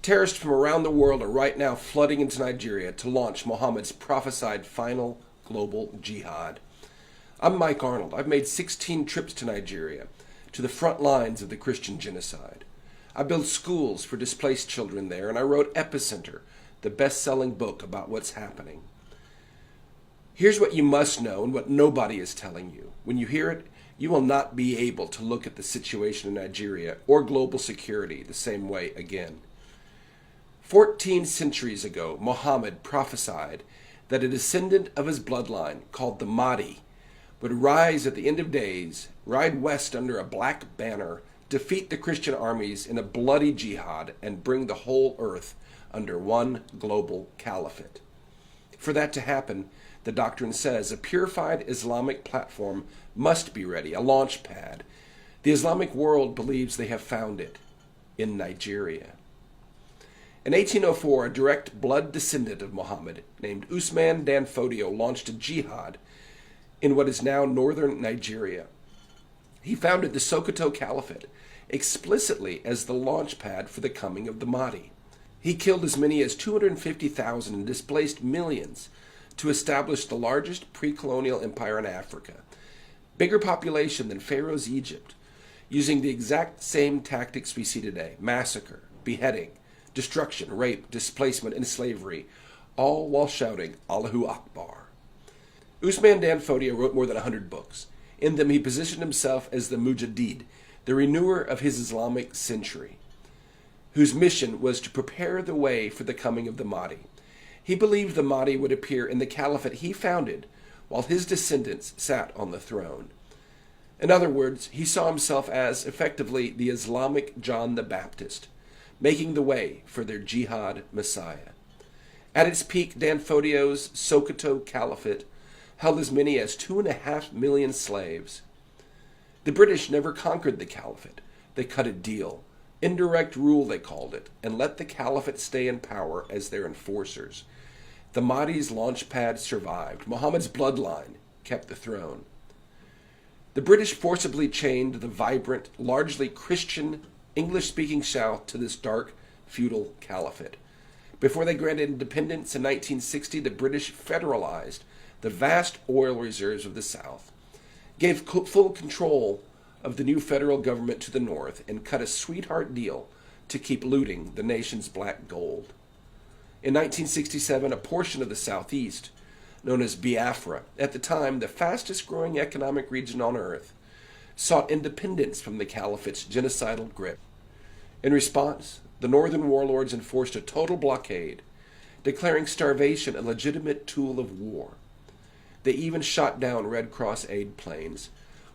Terrorists from around the world are right now flooding into Nigeria to launch Muhammad's prophesied final global jihad. I'm Mike Arnold. I've made 16 trips to Nigeria, to the front lines of the Christian genocide. I built schools for displaced children there, and I wrote Epicenter, the best-selling book about what's happening. Here's what you must know and what nobody is telling you. When you hear it, you will not be able to look at the situation in Nigeria or global security the same way again. 14 centuries ago, Muhammad prophesied that a descendant of his bloodline, called the Mahdi, would rise at the end of days, ride west under a black banner, defeat the Christian armies in a bloody jihad, and bring the whole earth under one global caliphate. For that to happen, the doctrine says, a purified Islamic platform must be ready, a launch pad. The Islamic world believes they have found it in Nigeria. In 1804, a direct blood descendant of Muhammad, named Usman Dan Fodio, launched a jihad in what is now northern Nigeria. He founded the Sokoto Caliphate explicitly as the launch pad for the coming of the Mahdi. He killed as many as 250,000 and displaced millions to establish the largest pre-colonial empire in Africa, bigger population than Pharaoh's Egypt, using the exact same tactics we see today: massacre, beheading, destruction, rape, displacement, and slavery, all while shouting Allahu Akbar. Usman Dan Fodio wrote more than 100 books. In them he positioned himself as the Mujaddid, the renewer of his Islamic century, whose mission was to prepare the way for the coming of the Mahdi. He believed the Mahdi would appear in the caliphate he founded while his descendants sat on the throne. In other words, he saw himself as, effectively, the Islamic John the Baptist, making the way for their jihad messiah. At its peak, Dan Fodio's Sokoto Caliphate held as many as 2.5 million slaves. The British never conquered the caliphate. They cut a deal. Indirect rule, they called it, and let the caliphate stay in power as their enforcers. The Mahdi's launch pad survived. Muhammad's bloodline kept the throne. The British forcibly chained the vibrant, largely Christian, English-speaking South to this dark, feudal caliphate. Before they granted independence in 1960, the British federalized the vast oil reserves of the South, gave full control of the new federal government to the north, and cut a sweetheart deal to keep looting the nation's black gold. In 1967, a portion of the southeast, known as Biafra, at the time the fastest-growing economic region on earth, sought independence from the caliphate's genocidal grip. In response, the northern warlords enforced a total blockade, declaring starvation a legitimate tool of war. They even shot down Red Cross aid planes.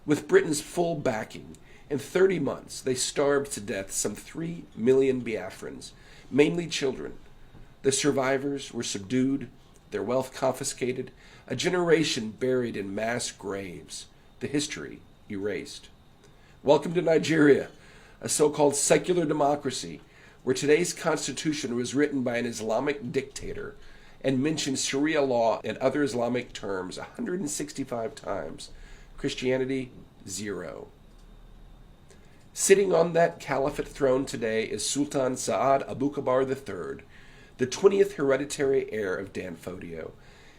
With Britain's full backing, in 30 months they starved to death some 3 million Biafrans, mainly children. The survivors were subdued, their wealth confiscated, a generation buried in mass graves, the history erased. Welcome to Nigeria, a so-called secular democracy where today's constitution was written by an Islamic dictator and mentions Sharia law and other Islamic terms 165 times. Christianity, 0. Sitting on that caliphate throne today is Sultan Sa'ad Abubakar III, the 20th hereditary heir of Dan Fodio,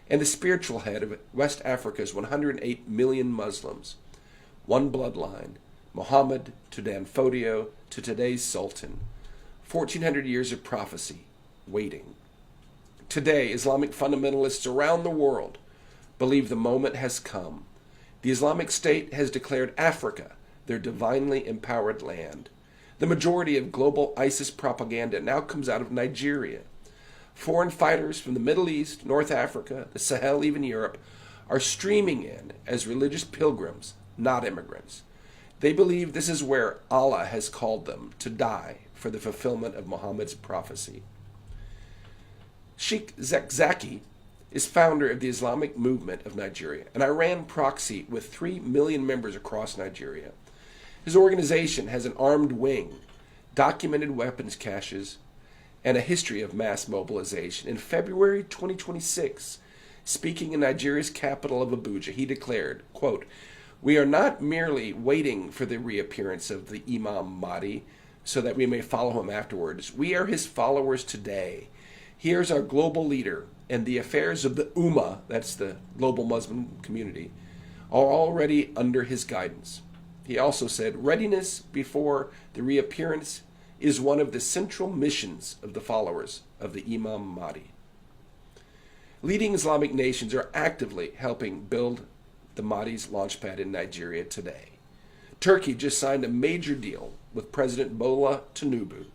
and the spiritual head of West Africa's 108 million Muslims. One bloodline, Muhammad to Dan Fodio to today's Sultan. 1,400 years of prophecy, waiting. Today, Islamic fundamentalists around the world believe the moment has come. The Islamic State has declared Africa their divinely empowered land. The majority of global ISIS propaganda now comes out of Nigeria. Foreign fighters from the Middle East, North Africa, the Sahel, even Europe, are streaming in as religious pilgrims, not immigrants. They believe this is where Allah has called them to die for the fulfillment of Muhammad's prophecy. Sheikh Zakzaki is founder of the Islamic Movement of Nigeria, an Iran proxy with 3 million members across Nigeria. His organization has an armed wing, documented weapons caches, and a history of mass mobilization. In February 2026, speaking in Nigeria's capital of Abuja, he declared, quote, "We are not merely waiting for the reappearance of the Imam Mahdi, so that we may follow him afterwards. We are his followers today. Here's our global leader, and the affairs of the Ummah, that's the global Muslim community, are already under his guidance. He also said, readiness before the reappearance is one of the central missions of the followers of the Imam Mahdi. Leading Islamic nations are actively helping build the Mahdi's launchpad in Nigeria today. Turkey just signed a major deal with President Bola Tinubu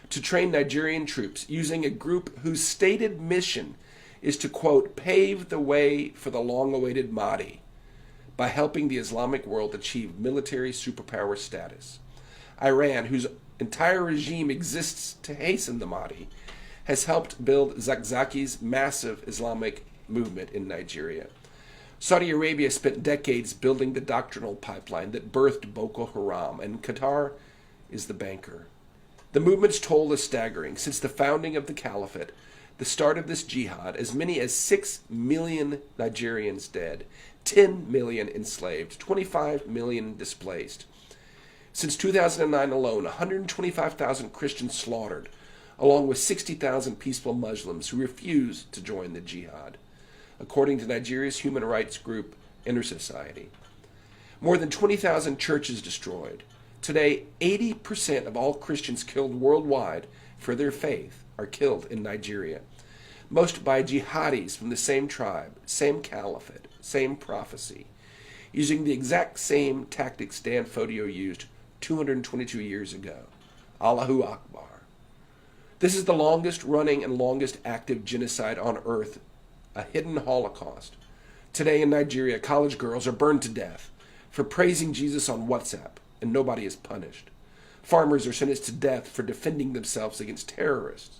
to train Nigerian troops using a group whose stated mission is to, quote, pave the way for the long-awaited Mahdi by helping the Islamic world achieve military superpower status. Iran, whose entire regime exists to hasten the Mahdi, has helped build Zakzaki's massive Islamic movement in Nigeria. Saudi Arabia spent decades building the doctrinal pipeline that birthed Boko Haram, and Qatar is the banker. The movement's toll is staggering. Since the founding of the caliphate, the start of this jihad, as many as 6 million Nigerians dead, 10 million enslaved, 25 million displaced. Since 2009 alone, 125,000 Christians slaughtered, along with 60,000 peaceful Muslims who refused to join the jihad, according to Nigeria's human rights group Intersociety. More than 20,000 churches destroyed. Today, 80% of all Christians killed worldwide for their faith are killed in Nigeria, most by jihadis from the same tribe, same caliphate, same prophecy, using the exact same tactics Dan Fodio used 222 years ago. Allahu Akbar. This is the longest running and longest active genocide on earth, a hidden Holocaust. Today in Nigeria, college girls are burned to death for praising Jesus on WhatsApp, and nobody is punished. Farmers are sentenced to death for defending themselves against terrorists.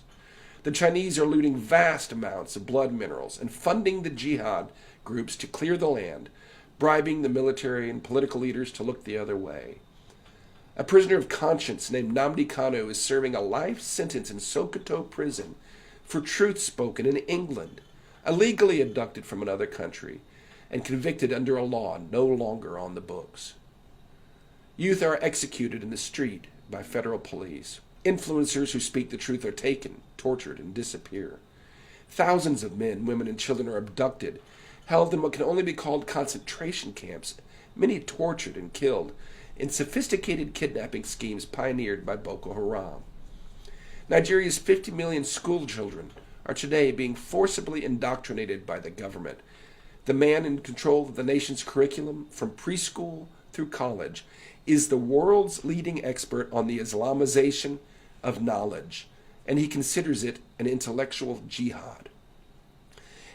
The Chinese are looting vast amounts of blood minerals and funding the jihad groups to clear the land, bribing the military and political leaders to look the other way. A prisoner of conscience named Nnamdi Kanu is serving a life sentence in Sokoto prison for truth spoken in England, illegally abducted from another country, and convicted under a law no longer on the books. Youth are executed in the street by federal police. Influencers who speak the truth are taken, tortured, and disappear. Thousands of men, women, and children are abducted, held in what can only be called concentration camps, many tortured and killed, in sophisticated kidnapping schemes pioneered by Boko Haram. Nigeria's 50 million school children are today being forcibly indoctrinated by the government. The man in control of the nation's curriculum, from preschool through college, is the world's leading expert on the Islamization of knowledge, and he considers it an intellectual jihad.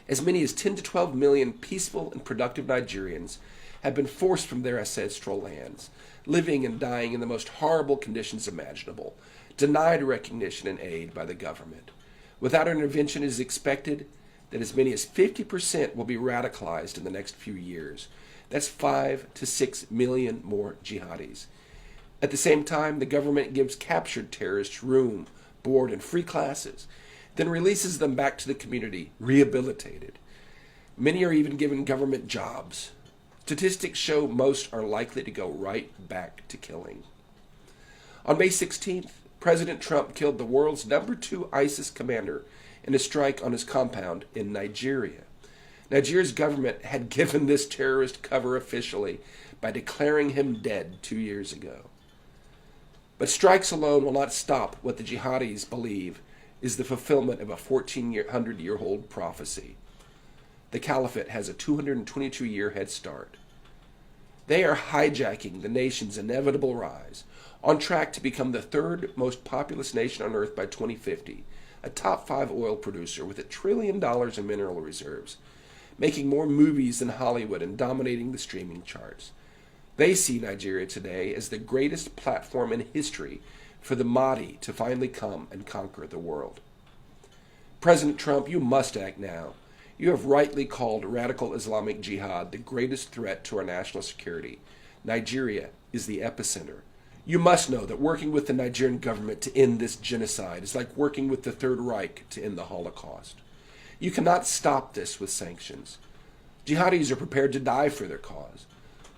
As many as 10 to 12 million peaceful and productive Nigerians have been forced from their ancestral lands, living and dying in the most horrible conditions imaginable, denied recognition and aid by the government. Without intervention, it is expected that as many as 50% will be radicalized in the next few years. That's 5 to 6 million more jihadis. At the same time, the government gives captured terrorists room, board, and free classes, then releases them back to the community, rehabilitated. Many are even given government jobs. Statistics show most are likely to go right back to killing. On May 16th, President Trump killed the world's #2 ISIS commander in a strike on his compound in Nigeria. Nigeria's government had given this terrorist cover officially by declaring him dead 2 years ago. But strikes alone will not stop what the jihadis believe is the fulfillment of a 1,400-year-old prophecy. The caliphate has a 222-year head start. They are hijacking the nation's inevitable rise, on track to become the third most populous nation on earth by 2050, a top 5 oil producer with $1 trillion in mineral reserves, making more movies than Hollywood and dominating the streaming charts. They see Nigeria today as the greatest platform in history for the Mahdi to finally come and conquer the world. President Trump, you must act now. You have rightly called radical Islamic jihad the greatest threat to our national security. Nigeria is the epicenter. You must know that working with the Nigerian government to end this genocide is like working with the Third Reich to end the Holocaust. You cannot stop this with sanctions. Jihadis are prepared to die for their cause,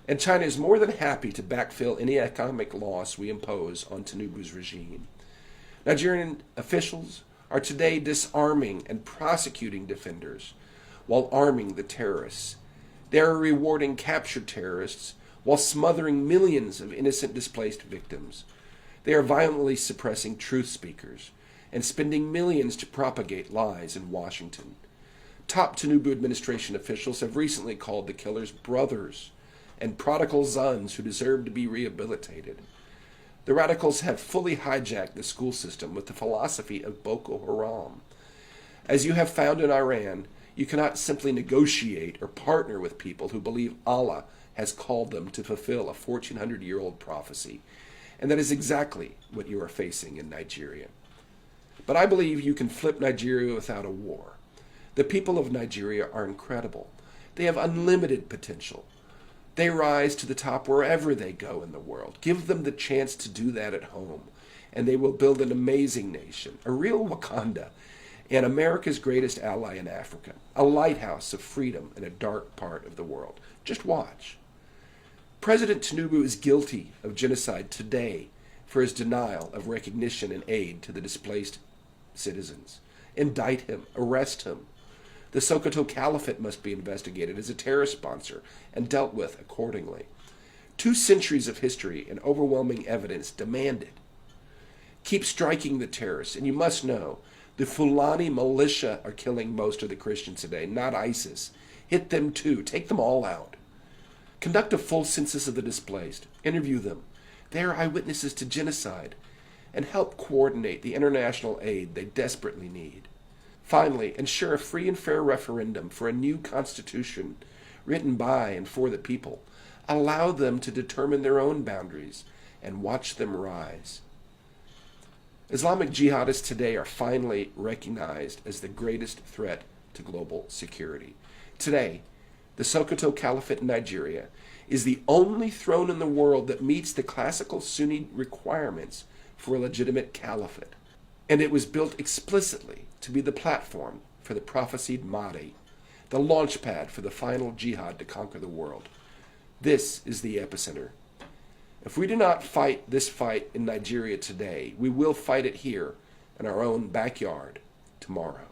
And China is more than happy to backfill any economic loss we impose on Tinubu's regime. Nigerian officials are today disarming and prosecuting defenders while arming the terrorists. They are rewarding captured terrorists while smothering millions of innocent displaced victims. They are violently suppressing truth speakers and spending millions to propagate lies in Washington. Top Tinubu administration officials have recently called the killers brothers and prodigal sons who deserve to be rehabilitated. The radicals have fully hijacked the school system with the philosophy of Boko Haram. As you have found in Iran, you cannot simply negotiate or partner with people who believe Allah has called them to fulfill a 1,400-year-old prophecy. And that is exactly what you are facing in Nigeria. But I believe you can flip Nigeria without a war. The people of Nigeria are incredible. They have unlimited potential. They rise to the top wherever they go in the world. Give them the chance to do that at home, and they will build an amazing nation, a real Wakanda, and America's greatest ally in Africa, a lighthouse of freedom in a dark part of the world. Just watch. President Tinubu is guilty of genocide today for his denial of recognition and aid to the displaced citizens. Indict him, arrest him. The Sokoto Caliphate must be investigated as a terrorist sponsor and dealt with accordingly. 2 centuries of history and overwhelming evidence demand it. Keep striking the terrorists, and you must know, the Fulani militia are killing most of the Christians today, not ISIS. Hit them too. Take them all out. Conduct a full census of the displaced. Interview them. They are eyewitnesses to genocide. And help coordinate the international aid they desperately need. Finally, ensure a free and fair referendum for a new constitution written by and for the people. Allow them to determine their own boundaries and watch them rise. Islamic jihadists today are finally recognized as the greatest threat to global security. Today, the Sokoto Caliphate in Nigeria is the only throne in the world that meets the classical Sunni requirements for a legitimate caliphate. And it was built explicitly to be the platform for the prophesied Mahdi, the launch pad for the final jihad to conquer the world. This is the epicenter. If we do not fight this fight in Nigeria today, we will fight it here in our own backyard tomorrow.